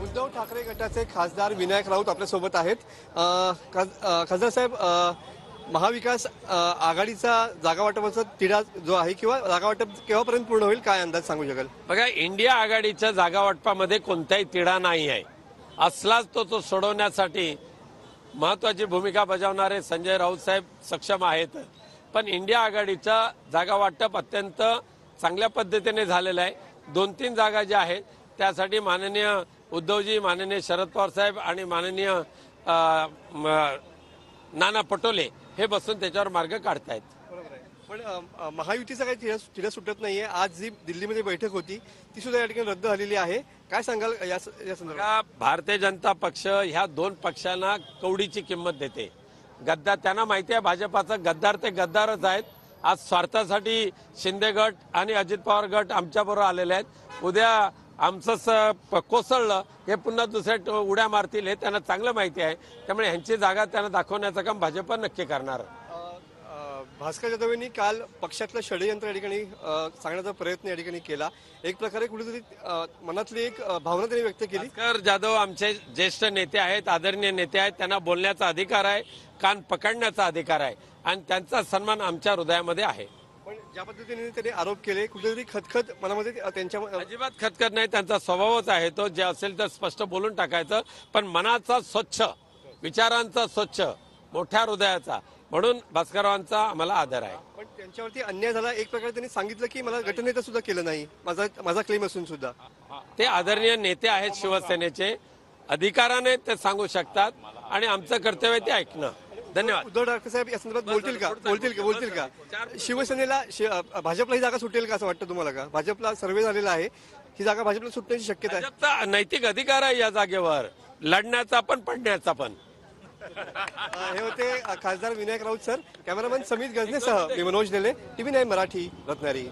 उद्धव ठाकरे गटाचे खासदार विनायक राऊत आपल्यासोबत आहेत. खासदार साहेब, महाविकास आघाडीचा जागा वाटपाचा तिढा जो आहे किंवा जागा वाटप केव्हापर्यंत पूर्ण होईल, काय अंदाज सांगू शकाल? बघा, इंडिया आघाडीच्या जागा वाटपामध्ये कोणताही तिढा नाही आहे. असलाच तो सोडवण्यासाठी महत्वाची भूमिका बजावणारे संजय राऊत साहेब सक्षम आहेत. पण इंडिया आघाडीचा जागा वाटप अत्यंत चांगल्या पद्धतीने झालेलं आहे. 2-3 जागा ज्या आहेत त्यासाठी माननीय उद्धवजी, माननीय शरद पवार साहेब आणि माननीय नाना पटोले हे बसून त्याच्यावर मार्ग काढतायत. बरोबर आहे. पण महायुतीचा काही तिढा सुटत नाहीये. आज जी दिल्लीमध्ये बैठक होती ती सुद्धा या ठिकाणी रद्द झालेली आहे. काय सांगाल या संदर्भात? भारतीय जनता पक्ष ह्या 2 पक्षांना कवडीची किंमत देते. गद्दार त्यांना माहिती आहे, भाजपाचा गद्दार ते गद्दारच आहेत. आज स्वार्थासाठी शिंदे गट आणि अजित पवार गट आमच्याबरोबर आलेले आहेत. उद्या आमचं कोसळलं हे पुन्हा दुसऱ्या उड्या मारतील हे त्यांना चांगलं माहिती आहे. त्यामुळे ह्यांची जागा त्यांना दाखवण्याचं काम भाजप नक्की करणार. भास्कर जाधव यांनी काल पक्षातलं षडयंत्र या ठिकाणी सांगण्याचा प्रयत्न या ठिकाणी केला. एक प्रकारे कुठेतरी मनातली एक भावना त्यांनी व्यक्त केली. भास्कर जाधव आमचे ज्येष्ठ नेते आहेत, आदरणीय नेते आहेत. त्यांना बोलण्याचा अधिकार आहे, कान पकडण्याचा अधिकार आहे आणि त्यांचा सन्मान आमच्या हृदयामध्ये आहे. पण ज्या पद्धतीने त्यांनी आरोप केले कुठेतरी खतखत मनामध्ये त्यांच्या अजिबात खतखत नाही. त्यांचा स्वभावच आहे तो, जे असेल तर स्पष्ट बोलून टाकायचं. पण मनाचा स्वच्छ, विचारांचा स्वच्छ, मोठ्या हृदयाचा, म्हणून भास्कररावांचा आम्हाला आदर आहे. पण त्यांच्यावरती अन्याय झाला. एक प्रकारे त्यांनी सांगितलं की मला गटनेता सुद्धा केलं नाही, माझा क्लेम असून सुद्धा. ते आदरणीय नेते आहेत शिवसेनेचे, अधिकाराने ते सांगू शकतात आणि आमचं कर्तव्य ते ऐकणं. धन्यवाद. उद्धव ठाकरे साहेब या संदर्भात बोलतील का? शिवसेनेला भाजपला ही जागा सुटेल का असं वाटतं तुम्हाला? का भाजपला सर्वे झालेला आहे, ही जागा भाजपला सुटण्याची शक्यता आहे? भाजपचा नैतिक अधिकार आहे या जागेवर लढण्याचा पण पडण्याचा पण. हे होते खासदार विनायक राऊत सर. कॅमेरामॅन समीत गजनेसह मी मनोज नेले, TV9 मराठी, रत्नागिरी.